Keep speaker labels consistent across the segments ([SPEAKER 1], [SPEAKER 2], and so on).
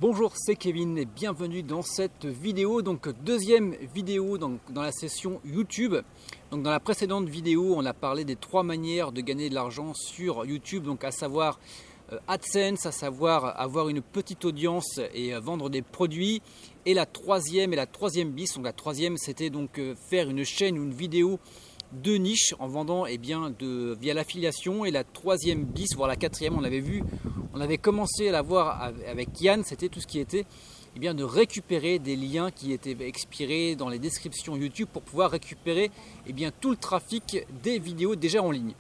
[SPEAKER 1] Bonjour, c'est Kevin et bienvenue dans cette vidéo, donc deuxième vidéo dans la session YouTube. Donc dans la précédente vidéo, on a parlé des 3 manières de gagner de l'argent sur YouTube, donc à savoir AdSense, à savoir avoir une petite audience et vendre des produits. Et la troisième bis, donc la troisième c'était donc faire une chaîne ou une vidéo de niche en vendant via l'affiliation. Et la troisième bis, voire la quatrième, on avait vu, on avait commencé à la voir avec Yann, c'était tout ce qui était de récupérer des liens qui étaient expirés dans les descriptions YouTube pour pouvoir récupérer tout le trafic des vidéos déjà en ligne.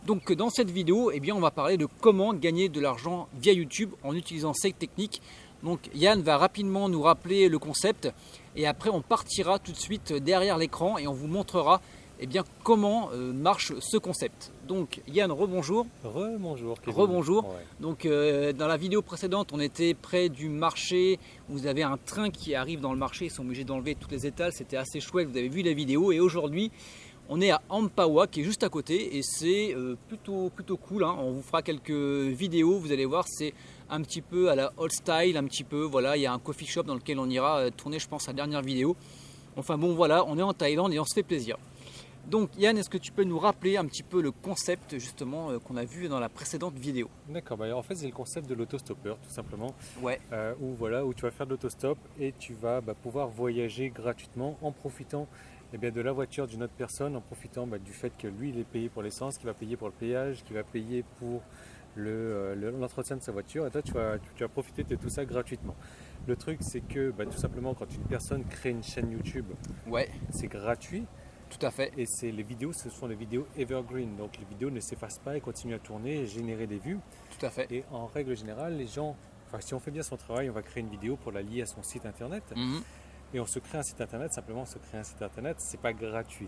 [SPEAKER 1] Donc dans cette vidéo, on va parler de comment gagner de l'argent via YouTube en utilisant ces techniques. Donc Yann va rapidement nous rappeler le concept et après on partira tout de suite derrière l'écran et on vous montrera comment marche ce concept. Donc Yann, rebonjour.
[SPEAKER 2] Rebonjour Kevin.
[SPEAKER 1] Rebonjour.
[SPEAKER 2] Ouais.
[SPEAKER 1] Donc dans la vidéo précédente, on était près du marché. Vous avez un train qui arrive dans le marché, ils sont obligés d'enlever toutes les étals. C'était assez chouette, vous avez vu la vidéo. Et aujourd'hui, on est à Ampawa qui est juste à côté et c'est plutôt cool. On vous fera quelques vidéos, vous allez voir, c'est un petit peu à la old style, un petit peu. Voilà, il y a un coffee shop dans lequel on ira tourner, je pense, la dernière vidéo. Enfin bon, voilà, on est en Thaïlande et on se fait plaisir. Donc Yann, est-ce que tu peux nous rappeler un petit peu le concept justement qu'on a vu dans la précédente vidéo?
[SPEAKER 2] D'accord, en fait c'est le concept de l'autostoppeur tout simplement.
[SPEAKER 1] Ouais.
[SPEAKER 2] Où tu vas faire de l'autostop et tu vas pouvoir voyager gratuitement en profitant de la voiture d'une autre personne, en profitant du fait que lui il est payé pour l'essence, qu'il va payer pour le péage, qu'il va payer pour l'entretien de sa voiture, et toi tu vas profiter de tout ça gratuitement. Le truc c'est que tout simplement quand une personne crée une chaîne YouTube,
[SPEAKER 1] ouais,
[SPEAKER 2] c'est gratuit.
[SPEAKER 1] Tout à fait.
[SPEAKER 2] Et les vidéos, ce sont les vidéos evergreen. Donc les vidéos ne s'effacent pas et continuent à tourner et générer des vues.
[SPEAKER 1] Tout à fait.
[SPEAKER 2] Et en règle générale, les gens, si on fait bien son travail, on va créer une vidéo pour la lier à son site internet. Et on se crée un site internet, simplement se créer un site internet, c'est pas gratuit.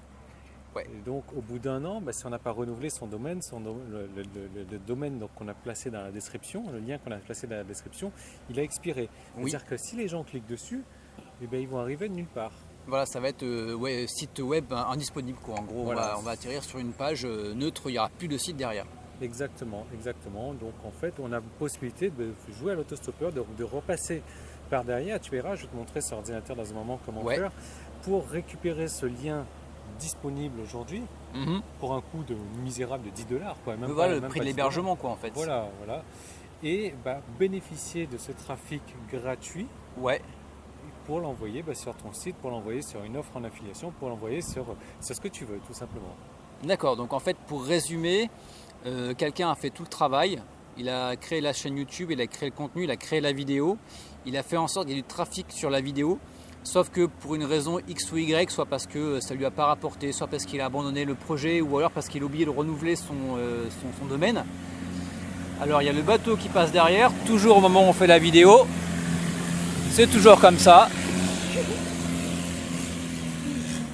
[SPEAKER 1] Ouais.
[SPEAKER 2] Et donc au bout d'un an, si on n'a pas renouvelé son domaine, le domaine qu'on a placé dans la description, le lien qu'on a placé dans la description, il a expiré.
[SPEAKER 1] Oui.
[SPEAKER 2] C'est-à-dire que si les gens cliquent dessus, ils vont arriver de nulle part.
[SPEAKER 1] Voilà, ça va être site web indisponible quoi. En gros, voilà. on va atterrir sur une page neutre, il n'y aura plus de site derrière.
[SPEAKER 2] Exactement. Donc en fait, on a la possibilité de jouer à l'autostoppeur, de repasser par derrière. Tu verras, je vais te montrer sur ordinateur dans un moment comment faire pour récupérer ce lien disponible aujourd'hui pour un coût misérable de $10 quoi.
[SPEAKER 1] Le prix de l'hébergement quoi en fait.
[SPEAKER 2] Voilà. Et bénéficier de ce trafic gratuit.
[SPEAKER 1] Ouais.
[SPEAKER 2] Pour l'envoyer sur ton site, pour l'envoyer sur une offre en affiliation, pour l'envoyer sur ce que tu veux, tout simplement.
[SPEAKER 1] D'accord, donc en fait, pour résumer, quelqu'un a fait tout le travail. Il a créé la chaîne YouTube, il a créé le contenu, il a créé la vidéo. Il a fait en sorte qu'il y ait du trafic sur la vidéo. Sauf que pour une raison X ou Y, soit parce que ça ne lui a pas rapporté, soit parce qu'il a abandonné le projet, ou alors parce qu'il a oublié de renouveler son domaine. Alors il y a le bateau qui passe derrière, toujours au moment où on fait la vidéo. C'est toujours comme ça.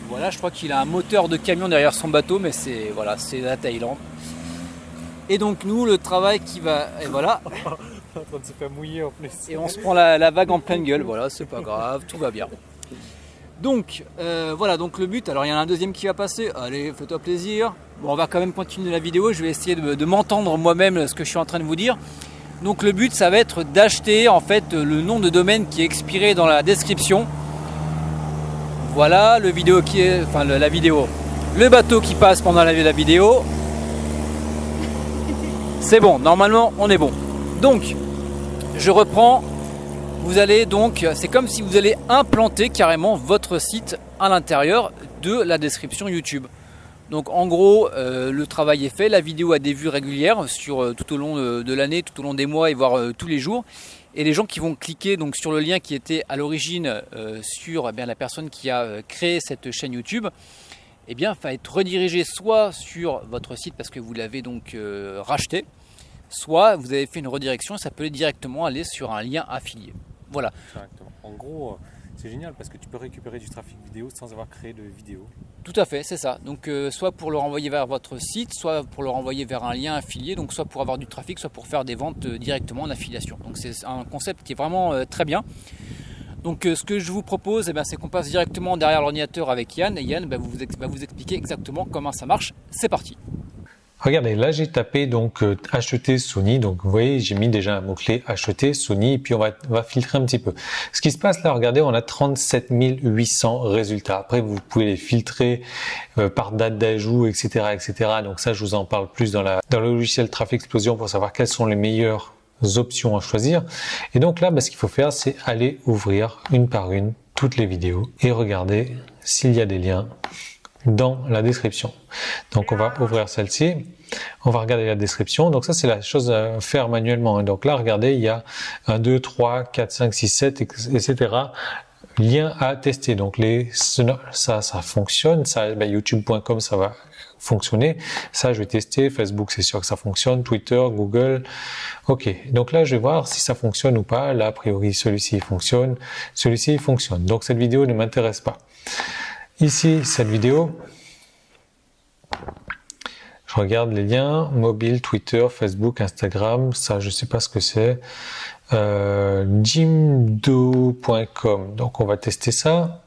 [SPEAKER 1] Voilà, je crois qu'il a un moteur de camion derrière son bateau, mais c'est la Thaïlande. Et donc nous, le travail qui va, et voilà.
[SPEAKER 2] En train de se faire mouiller en plus.
[SPEAKER 1] Et on se prend la vague en pleine gueule. Voilà, c'est pas grave, tout va bien. Donc donc le but. Alors il y en a un deuxième qui va passer. Allez, fais-toi plaisir. Bon, on va quand même continuer la vidéo. Je vais essayer de m'entendre moi-même ce que je suis en train de vous dire. Donc le but ça va être d'acheter en fait le nom de domaine qui est expiré dans la description. Voilà la vidéo, le bateau qui passe pendant la vidéo. C'est bon, normalement on est bon. Donc je reprends. Vous allez donc, c'est comme si vous allez implanter carrément votre site à l'intérieur de la description YouTube. Donc en gros, le travail est fait, la vidéo a des vues régulières tout au long de l'année, tout au long des mois et voire tous les jours. Et les gens qui vont cliquer donc, sur le lien qui était à l'origine sur la personne qui a créé cette chaîne YouTube, va être redirigé soit sur votre site parce que vous l'avez donc racheté, soit vous avez fait une redirection et ça peut directement aller sur un lien affilié. Voilà.
[SPEAKER 2] Exactement. En gros, c'est génial parce que tu peux récupérer du trafic vidéo sans avoir créé de vidéo.
[SPEAKER 1] Tout à fait, c'est ça. Donc soit pour le renvoyer vers votre site, soit pour le renvoyer vers un lien affilié, donc soit pour avoir du trafic, soit pour faire des ventes directement en affiliation. Donc c'est un concept qui est vraiment très bien. Donc ce que je vous propose, c'est qu'on passe directement derrière l'ordinateur avec Yann. Et Yann va vous expliquer exactement comment ça marche. C'est parti.
[SPEAKER 3] Regardez, là j'ai tapé donc acheter Sony, donc vous voyez j'ai mis déjà un mot-clé acheter Sony et puis on va filtrer un petit peu. Ce qui se passe là, regardez, on a 37 800 résultats. Après vous pouvez les filtrer par date d'ajout, etc., etc. Donc ça je vous en parle plus dans le logiciel Traffic Explosion pour savoir quelles sont les meilleures options à choisir. Et donc là, ce qu'il faut faire, c'est aller ouvrir une par une toutes les vidéos et regarder s'il y a des liens dans la description. Donc on va ouvrir celle-ci, on va regarder la description. Donc ça c'est la chose à faire manuellement. Donc là regardez, il y a 1, 2, 3, 4, 5, 6, 7, etc. liens à tester. Donc ça fonctionne, ça youtube.com ça va fonctionner. Ça je vais tester, Facebook c'est sûr que ça fonctionne, Twitter, Google. Ok, donc là je vais voir si ça fonctionne ou pas. Là a priori celui-ci fonctionne, celui-ci fonctionne. Donc cette vidéo ne m'intéresse pas. Ici, cette vidéo, je regarde les liens, mobile, Twitter, Facebook, Instagram, ça je sais pas ce que c'est, jimdo.com, donc on va tester ça,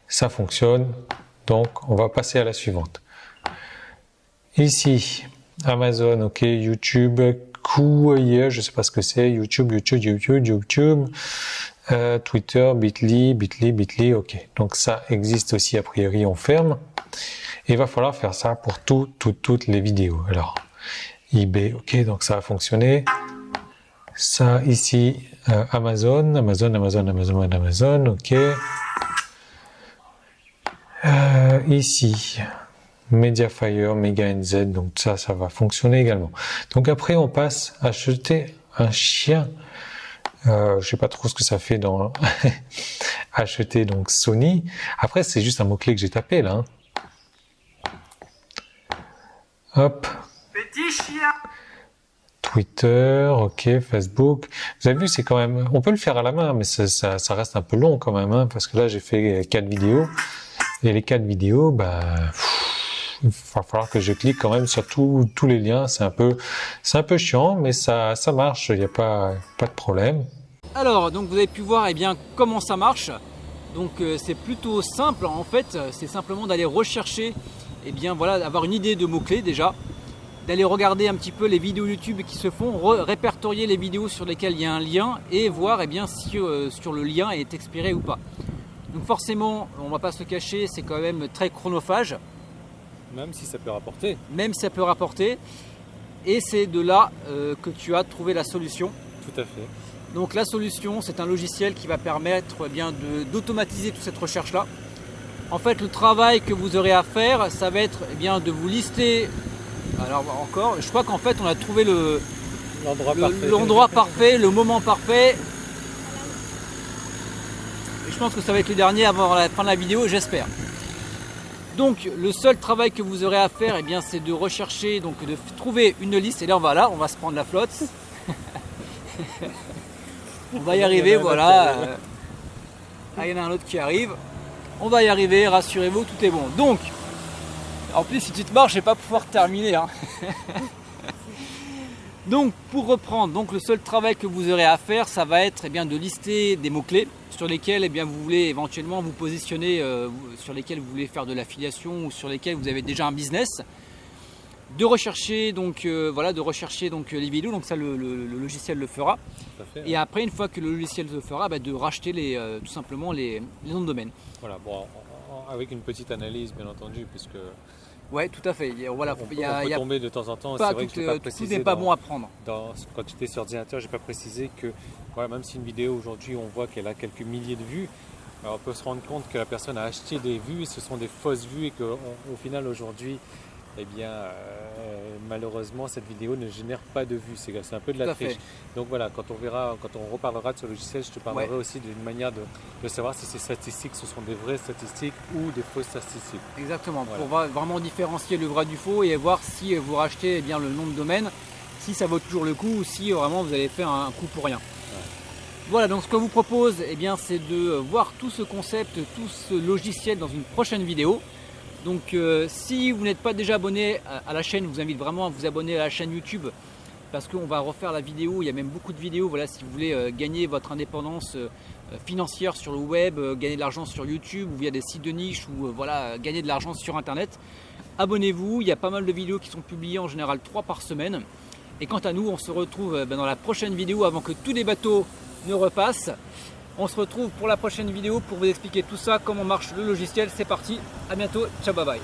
[SPEAKER 3] ça fonctionne, donc on va passer à la suivante. Ici, Amazon, ok, YouTube, Couille, je sais pas ce que c'est, YouTube, Twitter, Bitly, ok. Donc ça existe aussi, a priori, on ferme. Et il va falloir faire ça pour toutes les vidéos. Alors, eBay, ok, donc ça a fonctionné. Ça ici, Amazon, ok. Ici, Mediafire, Mega NZ, donc ça va fonctionner également. Donc après, on passe à acheter un chien. Je sais pas trop ce que ça fait dans acheter donc Sony. Après c'est juste un mot-clé que j'ai tapé là. Hop. Petit chien. Twitter, ok, Facebook. Vous avez vu, c'est quand même, on peut le faire à la main, mais ça reste un peu long quand même, hein, parce que là j'ai fait 4 vidéos et les 4 vidéos, il va falloir que je clique quand même sur tous les liens. C'est un peu chiant, mais ça marche. Il n'y a pas de problème.
[SPEAKER 1] Alors, donc vous avez pu voir comment ça marche. Donc c'est plutôt simple en fait. C'est simplement d'aller rechercher, avoir une idée de mots-clés déjà, d'aller regarder un petit peu les vidéos YouTube qui se font, répertorier les vidéos sur lesquelles il y a un lien et voir si sur le lien est expiré ou pas. Donc forcément, on ne va pas se le cacher, c'est quand même très chronophage.
[SPEAKER 2] Même si ça peut rapporter.
[SPEAKER 1] Et c'est de là que tu as trouvé la solution.
[SPEAKER 2] Tout à fait.
[SPEAKER 1] Donc la solution, c'est un logiciel qui va permettre d'automatiser toute cette recherche-là. En fait, le travail que vous aurez à faire, ça va être de vous lister. Alors encore, je crois qu'en fait, on a trouvé l'endroit parfait, le moment parfait. Et je pense que ça va être le dernier avant la fin de la vidéo, j'espère. Donc le seul travail que vous aurez à faire, c'est de rechercher, de trouver une liste. Et là, on va se prendre la flotte. On va y arriver, voilà. Il y en a un autre qui arrive. On va y arriver, rassurez-vous, tout est bon. Donc, en plus, si tu te marres, je ne vais pas pouvoir terminer. Hein. Donc, pour reprendre, le seul travail que vous aurez à faire, ça va être de lister des mots-clés sur lesquels vous voulez éventuellement vous positionner, sur lesquels vous voulez faire de l'affiliation ou sur lesquels vous avez déjà un business. De rechercher les vidéos, donc ça le logiciel le fera. Et après, une fois que le logiciel le fera, de racheter tout simplement les noms de domaine.
[SPEAKER 2] Voilà, bon, avec une petite analyse bien entendu, puisque
[SPEAKER 1] ouais, tout à fait.
[SPEAKER 2] On peut tomber de temps en temps.
[SPEAKER 1] C'est
[SPEAKER 2] vrai que je n'ai pas précisé.
[SPEAKER 1] Tout n'est pas bon à prendre.
[SPEAKER 2] Quand tu étais sur ordinateur, j'ai pas précisé que même si une vidéo aujourd'hui on voit qu'elle a quelques milliers de vues, on peut se rendre compte que la personne a acheté des vues et ce sont des fausses vues et qu'au final aujourd'hui, malheureusement cette vidéo ne génère pas de vues. C'est un peu de la triche. Donc voilà, quand on reparlera de ce logiciel, je te parlerai aussi d'une manière de savoir si ces statistiques ce sont des vraies statistiques ou des fausses statistiques.
[SPEAKER 1] Exactement, voilà. Pour vraiment différencier le vrai du faux et voir si vous rachetez le nom de domaine, si ça vaut toujours le coup ou si vraiment vous allez faire un coup pour rien. Ouais. Voilà, donc ce que je vous propose, c'est de voir tout ce concept, tout ce logiciel dans une prochaine vidéo. Donc si vous n'êtes pas déjà abonné à la chaîne, je vous invite vraiment à vous abonner à la chaîne YouTube parce qu'on va refaire la vidéo, il y a même beaucoup de vidéos, si vous voulez gagner votre indépendance financière sur le web, gagner de l'argent sur YouTube ou via des sites de niche ou gagner de l'argent sur internet. abonnez-vous, il y a pas mal de vidéos qui sont publiées, en général 3 par semaine. Et quant à nous, on se retrouve dans la prochaine vidéo avant que tous les bateaux ne repassent. On se retrouve pour la prochaine vidéo pour vous expliquer tout ça, comment marche le logiciel. C'est parti, à bientôt, ciao, bye bye.